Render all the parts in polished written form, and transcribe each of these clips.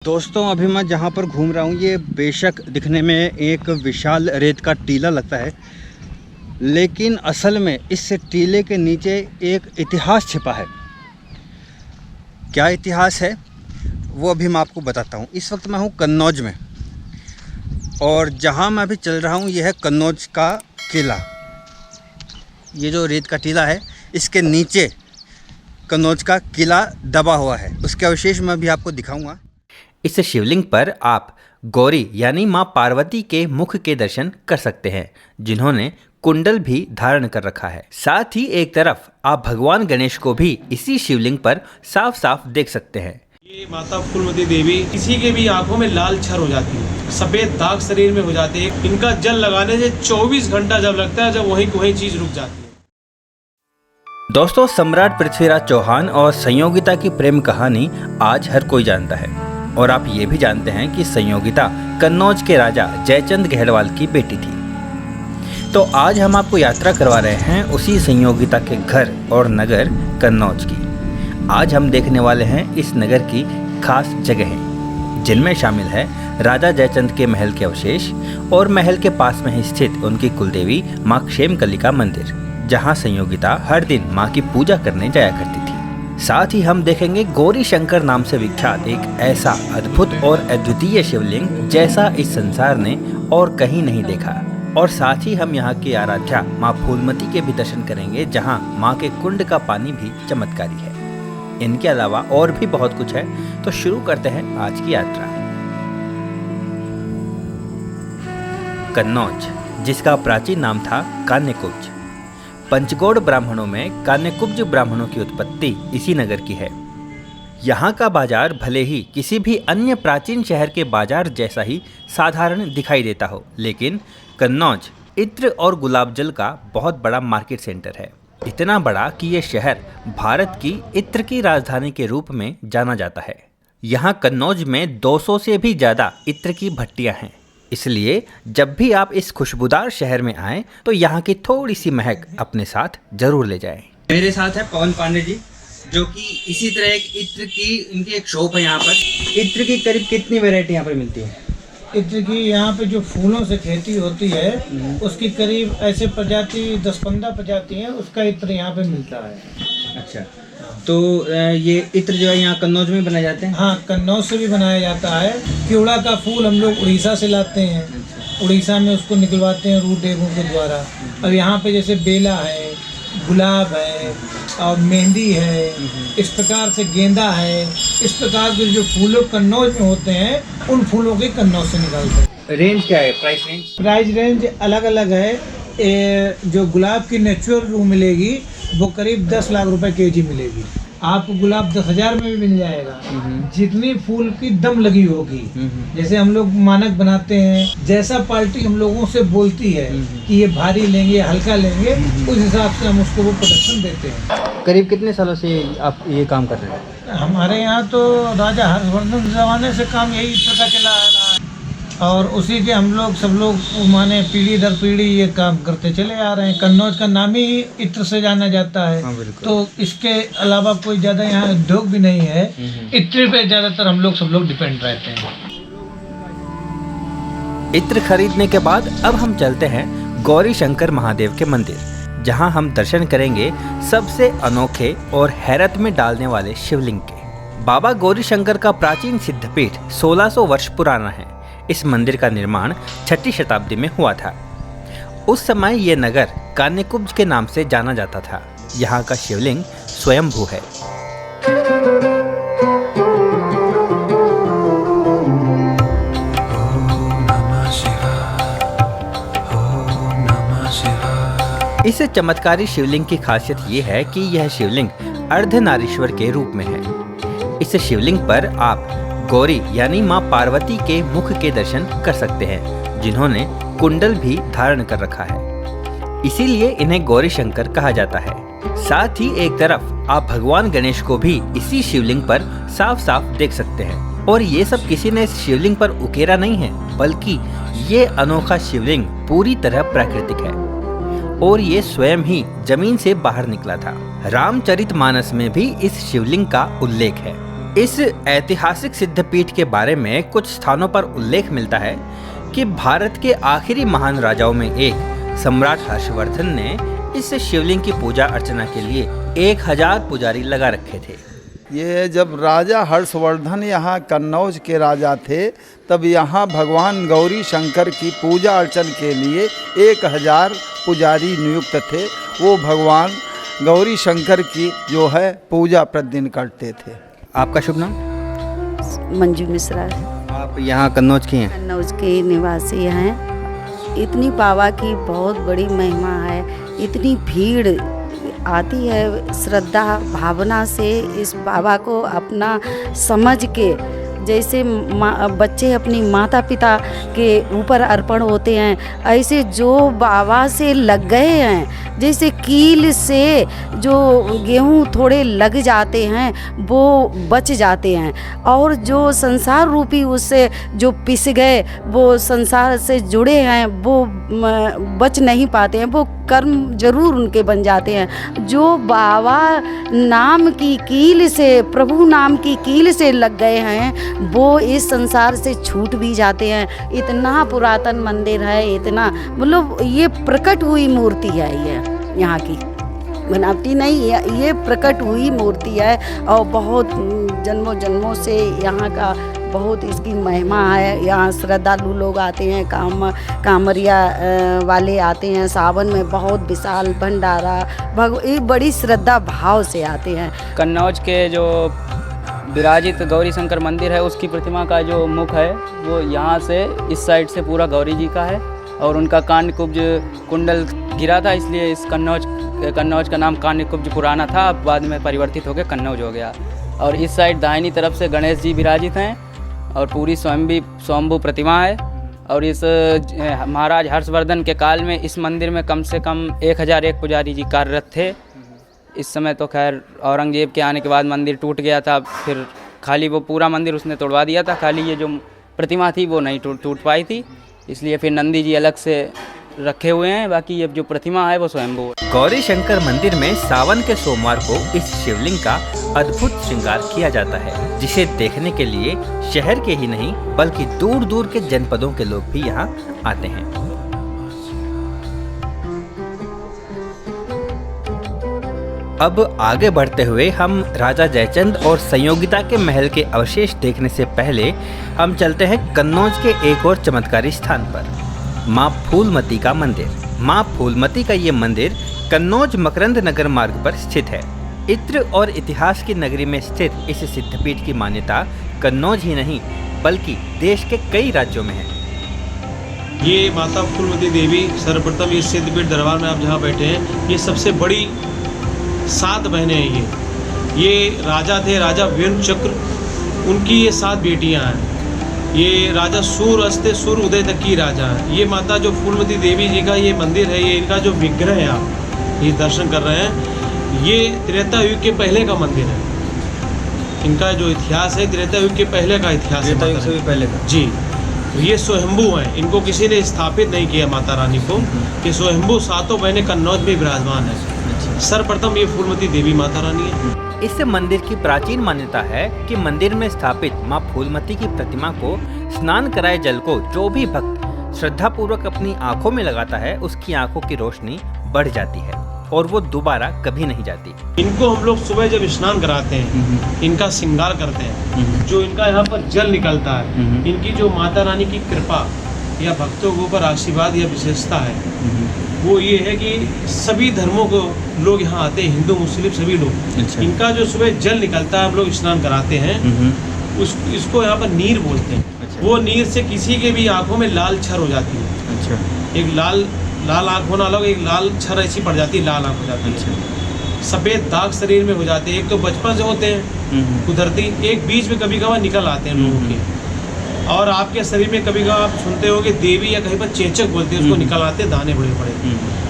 दोस्तों अभी मैं जहाँ पर घूम रहा हूँ ये बेशक दिखने में एक विशाल रेत का टीला लगता है, लेकिन असल में इस टीले के नीचे एक इतिहास छिपा है। क्या इतिहास है वो अभी मैं आपको बताता हूँ। इस वक्त मैं हूँ कन्नौज में और जहाँ मैं अभी चल रहा हूँ यह है कन्नौज का किला। ये जो रेत का टीला है इसके नीचे कन्नौज का किला दबा हुआ है, उसके अवशेष मैं अभी आपको दिखाऊंगा। इस शिवलिंग पर आप गौरी यानी मां पार्वती के मुख के दर्शन कर सकते हैं, जिन्होंने कुंडल भी धारण कर रखा है। साथ ही एक तरफ आप भगवान गणेश को भी इसी शिवलिंग पर साफ साफ देख सकते हैं। ये माता फूलमती देवी किसी के भी आंखों में लाल छर हो जाती है, सफेद दाग शरीर में हो जाते हैं। इनका जल लगाने से 24 घंटा जब लगता है, जब वही चीज रुक जाती है। दोस्तों, सम्राट पृथ्वीराज चौहान और संयोगिता की प्रेम कहानी आज हर कोई जानता है और आप ये भी जानते हैं कि संयोगिता कन्नौज के राजा जयचंद गहलवाल की बेटी थी। तो आज हम आपको यात्रा करवा रहे हैं उसी संयोगिता के घर और नगर कन्नौज की। आज हम देखने वाले हैं इस नगर की खास जगहें, जिनमें शामिल है राजा जयचंद के महल के अवशेष और महल के पास में ही स्थित उनकी कुलदेवी मां क्षेमकलिका मंदिर, जहां संयोगिता हर दिन मां की पूजा करने जाया करती थी। साथ ही हम देखेंगे गौरी शंकर नाम से विख्यात एक ऐसा अद्भुत और अद्वितीय शिवलिंग जैसा इस संसार ने और कहीं नहीं देखा। और साथ ही हम यहाँ की आराध्या माँ फूलमती के भी दर्शन करेंगे, जहाँ माँ के कुंड का पानी भी चमत्कारी है। इनके अलावा और भी बहुत कुछ है, तो शुरू करते हैं आज की यात्रा। कन्नौज, जिसका प्राचीन नाम था कान्यकुब्ज, पंचगौड़ ब्राह्मणों में कान्यकुब्ज ब्राह्मणों की उत्पत्ति इसी नगर की है। यहाँ का बाजार भले ही किसी भी अन्य प्राचीन शहर के बाजार जैसा ही साधारण दिखाई देता हो, लेकिन कन्नौज इत्र और गुलाब जल का बहुत बड़ा मार्केट सेंटर है। इतना बड़ा कि ये शहर भारत की इत्र की राजधानी के रूप में जाना जाता है। यहाँ कन्नौज में 200 से भी ज़्यादा इत्र की भट्टियाँ हैं, इसलिए जब भी आप इस खुशबूदार शहर में आएं तो यहाँ की थोड़ी सी महक अपने साथ जरूर ले जाएं। मेरे साथ है पवन पांडे जी, जो कि इसी तरह एक इत्र की इनकी एक शॉप है। यहाँ पर इत्र की करीब कितनी वैरायटी यहाँ पर मिलती है? इत्र की यहाँ पे जो फूलों से खेती होती है उसकी करीब ऐसे प्रजाति 10-15 प्रजाति हैं, उसका इत्र यहाँ पे मिलता है। अच्छा, तो ये इत्र जो है यहाँ कन्नौज में बनाए जाते हैं? हाँ, कन्नौज से भी बनाया जाता है। केवड़ा का फूल हम लोग उड़ीसा से लाते हैं, उड़ीसा में उसको निकलवाते हैं रूट डेगों के द्वारा। अब यहाँ पे जैसे बेला है, गुलाब है और मेहंदी है, इस प्रकार से गेंदा है, इस प्रकार के जो फूलों कन्नौज में होते हैं उन फूलों के कन्नौज से निकालते हैं। रेंज क्या है? Price range? प्राइस रेंज अलग अलग है। जो गुलाब की नेचुरल रूह मिलेगी वो करीब 10 लाख रुपए केजी मिलेगी। आपको गुलाब 10,000 में भी मिल जाएगा, जितनी फूल की दम लगी होगी। जैसे हम लोग मानक बनाते हैं, जैसा पार्टी हम लोगों से बोलती है कि ये भारी लेंगे हल्का लेंगे, उस हिसाब से हम उसको वो प्रोडक्शन देते हैं। करीब कितने सालों से आप ये काम कर रहे हैं? हमारे यहाँ तो राजा हर्षवर्धन के ज़माने से काम यही इत्र का चला आ रहा है और उसी के हम लोग सब लोग माने पीढ़ी दर पीढ़ी ये काम करते चले आ रहे हैं। कन्नौज का नाम ही इत्र से जाना जाता है। हाँ, तो इसके अलावा कोई ज़्यादा यहाँ उद्योग भी नहीं है। इत्र पे ज़्यादातर हम लोग सब लोग डिपेंड रहते हैं। इत्र खरीदने के बाद अब हम चलते हैं गौरी शंकर महादेव के मंदिर, जहां हम दर्शन करेंगे सबसे अनोखे और हैरत में डालने वाले शिवलिंग के। बाबा गौरी शंकर का प्राचीन सिद्धपीठ 1600 वर्ष पुराना है। इस मंदिर का निर्माण 6ठी शताब्दी में हुआ था। उस समय ये नगर कान्यकुब्ज के नाम से जाना जाता था। यहाँ का शिवलिंग स्वयंभू है। इस चमत्कारी शिवलिंग की खासियत ये है कि यह शिवलिंग अर्धनारीश्वर के रूप में है। इस शिवलिंग पर आप गौरी यानी मां पार्वती के मुख के दर्शन कर सकते हैं, जिन्होंने कुंडल भी धारण कर रखा है। इसीलिए इन्हें गौरी शंकर कहा जाता है। साथ ही एक तरफ आप भगवान गणेश को भी इसी शिवलिंग पर साफ साफ देख सकते हैं। और ये सब किसी ने इस शिवलिंग पर उकेरा नहीं है, बल्कि ये अनोखा शिवलिंग पूरी तरह प्राकृतिक है और ये स्वयं ही जमीन से बाहर निकला था। रामचरितमानस में भी इस शिवलिंग का उल्लेख है। इस ऐतिहासिक सिद्धपीठ के बारे में कुछ स्थानों पर उल्लेख मिलता है कि भारत के आखिरी महान राजाओं में एक सम्राट हर्षवर्धन ने इस शिवलिंग की पूजा अर्चना के लिए 1000 पुजारी लगा रखे थे। ये जब राजा हर्षवर्धन यहाँ कन्नौज के राजा थे तब यहाँ भगवान गौरी शंकर की पूजा अर्चन के लिए 1000 पुजारी नियुक्त थे। वो भगवान गौरी शंकर की जो है पूजा प्रतिदिन करते थे। आपका शुभ नाम? मंजू मिश्रा है। आप यहाँ कन्नौज की हैं? कन्नौज के निवासी हैं। इतनी बाबा की बहुत बड़ी महिमा है, इतनी भीड़ आती है श्रद्धा भावना से इस बाबा को अपना समझ के, जैसे बच्चे अपनी माता पिता के ऊपर अर्पण होते हैं, ऐसे जो बाबा से लग गए हैं, जैसे कील से जो गेहूँ थोड़े लग जाते हैं वो बच जाते हैं, और जो संसार रूपी उससे जो पिस गए वो संसार से जुड़े हैं वो बच नहीं पाते हैं, वो कर्म जरूर उनके बन जाते हैं। जो बाबा नाम की कील से, प्रभु नाम की कील से लग गए हैं वो इस संसार से छूट भी जाते हैं। इतना पुरातन मंदिर है, इतना मतलब ये प्रकट हुई मूर्ति है, ये यहाँ की बनावटी नहीं है, ये प्रकट हुई मूर्ति है और बहुत जन्मों जन्मों से यहाँ का बहुत इसकी महिमा है। यहाँ श्रद्धालु लोग आते हैं, कांवरिया वाले आते हैं, सावन में बहुत विशाल भंडारा ये बड़ी श्रद्धा भाव से आते हैं। कन्नौज के जो विराजित गौरी शंकर मंदिर है उसकी प्रतिमा का जो मुख है वो यहाँ से इस साइड से पूरा गौरी जी का है, और उनका कांडकुब्ज कुंडल गिरा था, इसलिए इस कन्नौज का नाम कांडकुब्ज पुराना था, बाद में परिवर्तित होकर कन्नौज हो गया। और इस साइड दाहिनी तरफ से गणेश जी विराजित हैं और पूरी स्वयंभू प्रतिमा है। और इस महाराज हर्षवर्धन के काल में इस मंदिर में कम से कम 1001 पुजारी जी कार्यरत थे। इस समय तो खैर औरंगजेब के आने के बाद मंदिर टूट गया था, फिर खाली वो पूरा मंदिर उसने तोड़वा दिया था, खाली ये जो प्रतिमा थी वो नहीं टूट पाई थी, इसलिए फिर नंदी जी अलग से रखे हुए हैं, बाकी ये जो प्रतिमा है वो स्वयंभू है। गौरी शंकर मंदिर में सावन के सोमवार को इस शिवलिंग का अद्भुत श्रृंगार किया जाता है, जिसे देखने के लिए शहर के ही नहीं बल्कि दूर दूर के जनपदों के लोग भी यहाँ आते हैं। अब आगे बढ़ते हुए हम राजा जयचंद और संयोगिता के महल के अवशेष देखने से पहले हम चलते हैं कन्नौज के एक और चमत्कारी स्थान पर, माँ फूलमती का मंदिर। माँ फूलमती का ये मंदिर कन्नौज मकरंद नगर मार्ग पर स्थित है। इत्र और इतिहास की नगरी में स्थित इस सिद्धपीठ की मान्यता कन्नौज ही नहीं बल्कि देश के कई राज्यों में है। ये माता फूलमती देवी सर्वप्रथम ये सिद्धपीठ दरबार में आप जहाँ बैठे हैं, ये सबसे बड़ी 7 बहनें हैं। ये राजा थे, राजा वीर चक्र, उनकी ये 7 बेटियां हैं। ये राजा सूर्य अस्त सूर्य उदय तक की राजा है। ये माता जो फूलमती देवी जी का ये मंदिर है, ये इनका जो विग्रह है आप ये दर्शन कर रहे हैं, ये त्रेता युग के पहले का मंदिर है। इनका जो इतिहास है त्रेता युग के पहले का इतिहास है, त्रेता युग से भी पहले का जी। तो ये स्वयंभू हैं, इनको किसी ने स्थापित नहीं किया माता रानी को। ये स्वयंभू 7 बहनें कन्नौज में विराजमान है। सर्वप्रथम ये फूलमती देवी माता रानी है। इस मंदिर की प्राचीन मान्यता है कि मंदिर में स्थापित मां फूलमती की प्रतिमा को स्नान कराए जल को जो भी भक्त श्रद्धा पूर्वक अपनी आंखों में लगाता है उसकी आंखों की रोशनी बढ़ जाती है और वो दोबारा कभी नहीं जाती। इनको हम लोग सुबह जब स्नान कराते हैं, इनका श्रृंगार करते हैं, जो इनका यहाँ पर जल निकलता है, इनकी जो माता रानी की कृपा या भक्तों के ऊपर आशीर्वाद या विशेषता है वो ये है कि सभी धर्मों को लोग यहाँ आते हैं, हिंदू मुस्लिम सभी लोग। अच्छा। इनका जो सुबह जल निकलता है हम लोग स्नान कराते हैं, इसको यहाँ पर नीर बोलते हैं। अच्छा। वो नीर से किसी के भी आंखों में लाल छर हो जाती है। अच्छा। एक लाल आँख होना अलग, एक लाल छर ऐसी पड़ जाती है, लाल आँख हो जाती है। अच्छा। सफ़ेद दाग शरीर में हो जाते हैं, एक तो बचपन से होते हैं कुदरती, एक बीच में कभी कभार निकल आते हैं लोगों के, और आपके शरीर में कभी कभार आप सुनते हो कि देवी या कहीं पर चेचक बोलते हैं, उसको निकल आते हैं दाने बड़े बड़े।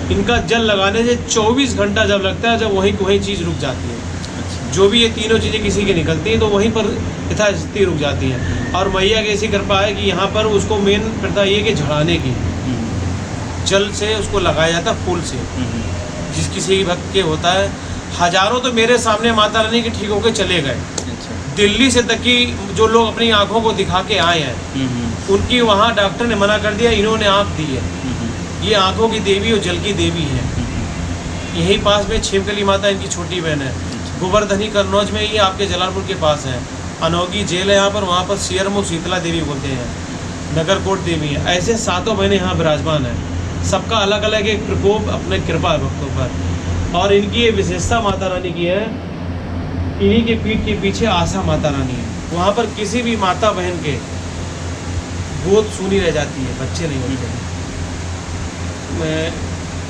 इनका जल लगाने से 24 घंटा जब लगता है, जब वहीं चीज़ रुक जाती है। अच्छा। जो भी ये तीनों चीज़ें किसी की निकलती हैं तो वहीं पर यथास्थिति रुक जाती हैं। और मैया की ऐसी कृपा है कि यहाँ पर उसको मेन प्रथा ये कि झड़ाने की जल से उसको लगाया जाता है, फूल से, जिस किसी भक्त के होता है। हजारों तो मेरे सामने माता रानी के ठीक होकर चले गए। अच्छा। दिल्ली से तक की जो लोग अपनी आंखों को दिखा के आए हैं, उनकी वहाँ डॉक्टर ने मना कर दिया, इन्होंने आँख दी है। ये आंखों की देवी और जल की देवी है। यहीं पास में छिमकली माता इनकी छोटी बहन है। गोवर्धनी कन्नौज में ये आपके जलालपुर के पास है। अनोगी जेल है यहाँ पर, वहाँ पर सियरमो शीतला देवी बोलते हैं, नगरकोट देवी है। ऐसे 7 बहनें यहाँ विराजमान है। सबका अलग अलग एक प्रकोप अपने कृपा है भक्तों पर। और इनकी ये विशेषता माता रानी की है, इन्हीं के पीठ के पीछे आशा माता रानी है। वहाँ पर किसी भी माता बहन के गोद सूनी रह जाती है, बच्चे नहीं होते हैं।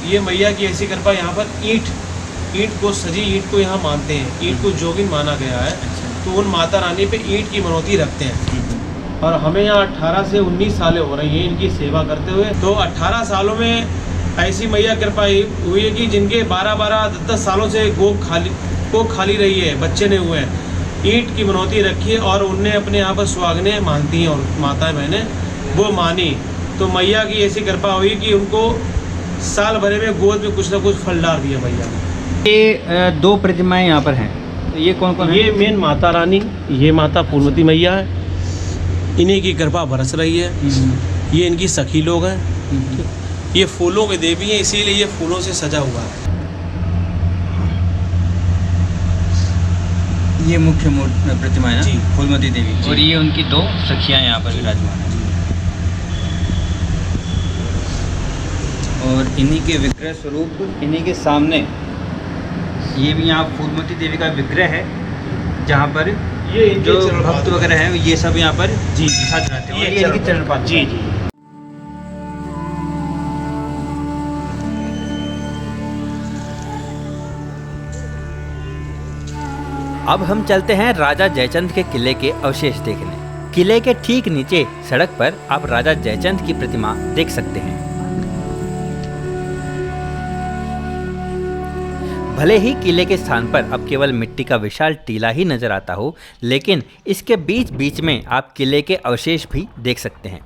ये मैया की ऐसी कृपा, यहाँ पर ईंट को सजी ईंट को यहाँ मानते हैं। ईंट को जोगिन माना गया है, तो उन माता रानी पे ईंट की मनौती रखते हैं। और हमें यहाँ 18 से 19 सालें हो रही हैं इनकी सेवा करते हुए। तो 18 सालों में ऐसी मैया कृपा हुई है कि जिनके 12-12, 10-10 सालों से कोख खाली रही है, बच्चे नहीं हुए हैं, ईंट की मनौती रखी है और उनने अपने यहाँ पर सुहागनें मानती हैं और माताएं बहनें वो मानी। तो मैया की ऐसी कृपा हुई कि उनको साल भरे में गोद में कुछ ना कुछ फल डाल दिया मैया ने। ये 2 प्रतिमाएं यहाँ पर हैं, तो ये कौन कौन है? ये मेन माता रानी, ये माता पूर्णवती मैया है, इन्हीं की कृपा बरस रही है। ये इनकी सखी लोग हैं। ये फूलों के देवी हैं, इसीलिए ये फूलों से सजा हुआ है। ये मुख्य प्रतिमा है ना? जी। फूलमती देवी। जी। और ये उनकी 2 सखियाँ यहाँ पर विराजमान हैं। और इन्हीं के विग्रह स्वरूप इन्हीं के सामने ये भी यहाँ फूलमती देवी का विग्रह है, जहाँ पर ये इनके जो चरण भक्त पादुका वगैरह हैं ये सब यहाँ पर जी साथ रहते हैं। और ये चरण इनकी चरण पादुका। जी जी। अब हम चलते हैं राजा जयचंद के किले के अवशेष देखने। किले के ठीक नीचे सड़क पर आप राजा जयचंद की प्रतिमा देख सकते हैं। भले ही किले के स्थान पर अब केवल मिट्टी का विशाल टीला ही नजर आता हो, लेकिन इसके बीच बीच में आप किले के अवशेष भी देख सकते हैं।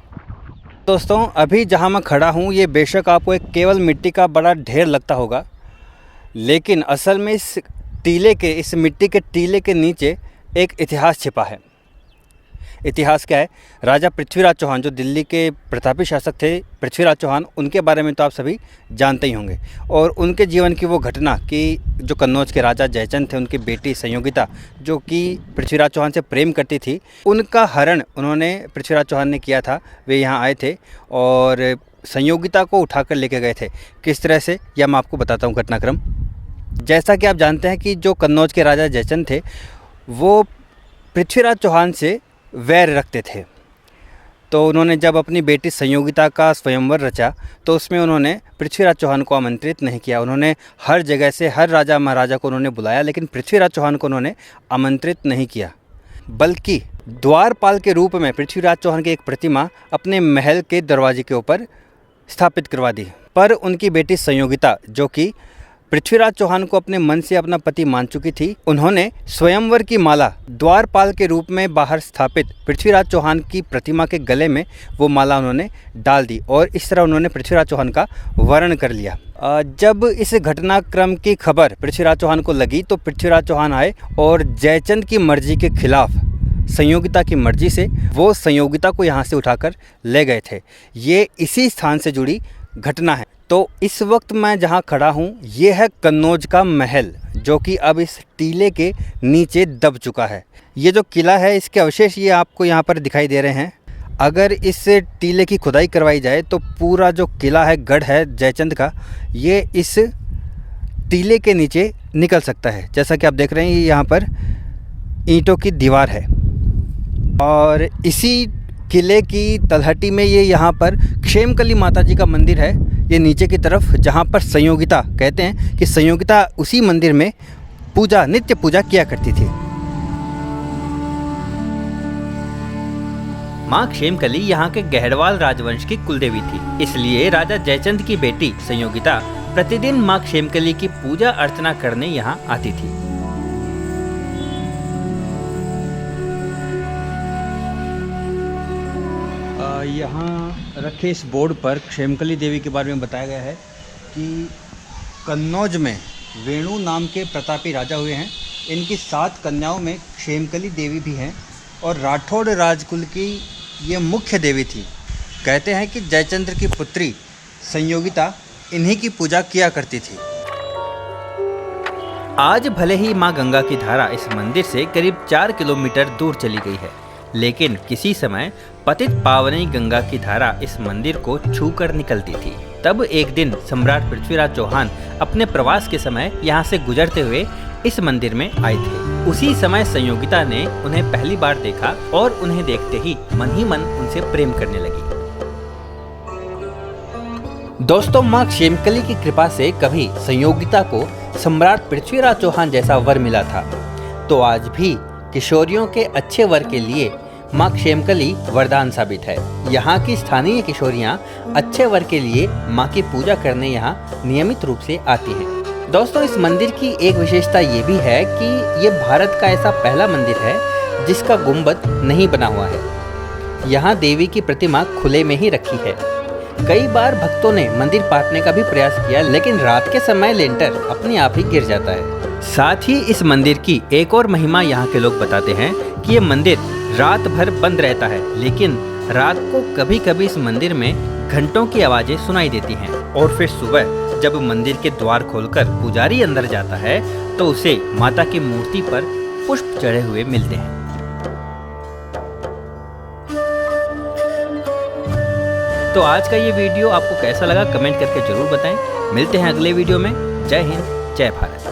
दोस्तों, अभी जहां मैं खड़ा हूं ये बेशक आपको एक केवल मिट्टी का बड़ा ढेर लगता होगा, लेकिन असल में इस मिट्टी के टीले के नीचे एक इतिहास छिपा है। इतिहास क्या है? राजा पृथ्वीराज चौहान, जो दिल्ली के प्रतापी शासक थे पृथ्वीराज चौहान, उनके बारे में तो आप सभी जानते ही होंगे। और उनके जीवन की वो घटना कि जो कन्नौज के राजा जयचंद थे, उनकी बेटी संयोगिता जो कि पृथ्वीराज चौहान से प्रेम करती थी, उनका हरण उन्होंने पृथ्वीराज चौहान ने किया था। वे यहाँ आए थे और संयोगिता को उठाकर लेके गए थे। किस तरह से, यह मैं आपको बताता हूँ घटनाक्रम। जैसा कि आप जानते हैं कि जो कन्नौज के राजा जयचंद थे वो पृथ्वीराज चौहान से वैर रखते थे। तो उन्होंने जब अपनी बेटी संयोगिता का स्वयंवर रचा तो उसमें उन्होंने पृथ्वीराज चौहान को आमंत्रित नहीं किया। उन्होंने हर जगह से हर राजा महाराजा को उन्होंने बुलाया, लेकिन पृथ्वीराज चौहान को उन्होंने आमंत्रित नहीं किया। बल्कि द्वारपाल के रूप में पृथ्वीराज चौहान की एक प्रतिमा अपने महल के दरवाजे के ऊपर स्थापित करवा दी। पर उनकी बेटी संयोगिता, जो कि पृथ्वीराज चौहान को अपने मन से अपना पति मान चुकी थी, उन्होंने स्वयंवर की माला द्वारपाल के रूप में बाहर स्थापित पृथ्वीराज चौहान की प्रतिमा के गले में वो माला उन्होंने डाल दी और इस तरह उन्होंने पृथ्वीराज चौहान का वर्ण कर लिया। जब इस घटनाक्रम की खबर पृथ्वीराज चौहान को लगी तो पृथ्वीराज चौहान आए और जयचंद की मर्जी के खिलाफ, संयोगिता की मर्जी से, वो संयोगिता को यहाँ से उठाकर ले गए थे। ये इसी स्थान से जुड़ी घटना है। तो इस वक्त मैं जहाँ खड़ा हूँ ये है कन्नौज का महल, जो कि अब इस टीले के नीचे दब चुका है। ये जो किला है इसके अवशेष ये आपको यहाँ पर दिखाई दे रहे हैं। अगर इस टीले की खुदाई करवाई जाए तो पूरा जो किला है, गढ़ है जयचंद का, ये इस टीले के नीचे निकल सकता है। जैसा कि आप देख रहे हैं यहाँ पर ईंटों की दीवार है और इसी किले की तलहटी में ये यहाँ पर क्षेमकली माता जी का मंदिर है, ये नीचे की तरफ, जहाँ पर संयोगिता, कहते हैं कि संयोगिता उसी मंदिर में नित्य पूजा किया करती थी। माँ क्षेमकली यहाँ के गहड़वाल राजवंश की कुलदेवी थी, इसलिए राजा जयचंद की बेटी संयोगिता प्रतिदिन माँ क्षेमकली की पूजा अर्चना करने यहाँ आती थी। यहाँ रखे इस बोर्ड पर क्षेमकली देवी के बारे में बताया गया है कि कन्नौज में वेणु नाम के प्रतापी राजा हुए हैं इनकी 7 कन्याओं में क्षेमकली देवी भी हैं और राठौड़ राजकुल की ये मुख्य देवी थी। कहते हैं कि जयचंद्र की पुत्री संयोगिता इन्हीं की पूजा किया करती थी। आज भले ही मां गंगा की धारा इस मंदिर से करीब 4 किलोमीटर दूर चली गई है, लेकिन किसी समय पतित पावनी गंगा की धारा इस मंदिर को छूकर निकलती थी। तब एक दिन सम्राट पृथ्वीराज चौहान अपने प्रवास के समय यहाँ से गुजरते हुए इस मंदिर में आए थे। उसी समय संयोगिता ने उन्हें पहली बार देखा और उन्हें देखते ही मन उनसे प्रेम करने लगी। दोस्तों, मां क्षेमकली की कृपा से कभी संयोगिता को सम्राट पृथ्वीराज चौहान जैसा वर मिला था, तो आज भी किशोरियों के अच्छे वर के लिए मां क्षेमकली वरदान साबित है। यहाँ की स्थानीय किशोरियाँ अच्छे वर के लिए मां की पूजा करने यहाँ नियमित रूप से आती हैं। दोस्तों, इस मंदिर की एक विशेषता ये भी है कि ये भारत का ऐसा पहला मंदिर है जिसका गुंबद नहीं बना हुआ है। यहाँ देवी की प्रतिमा खुले में ही रखी है। कई बार भक्तों ने मंदिर पाटने का भी प्रयास किया, लेकिन रात के समय लेंटर अपने आप ही गिर जाता है। साथ ही इस मंदिर की एक और महिमा यहाँ के लोग बताते हैं कि ये मंदिर रात भर बंद रहता है, लेकिन रात को कभी कभी इस मंदिर में घंटों की आवाजें सुनाई देती हैं और फिर सुबह जब मंदिर के द्वार खोलकर पुजारी अंदर जाता है तो उसे माता की मूर्ति पर पुष्प चढ़े हुए मिलते हैं। तो आज का ये वीडियो आपको कैसा लगा कमेंट करके जरूर बताएं। मिलते हैं अगले वीडियो में। जय हिंद, जय भारत।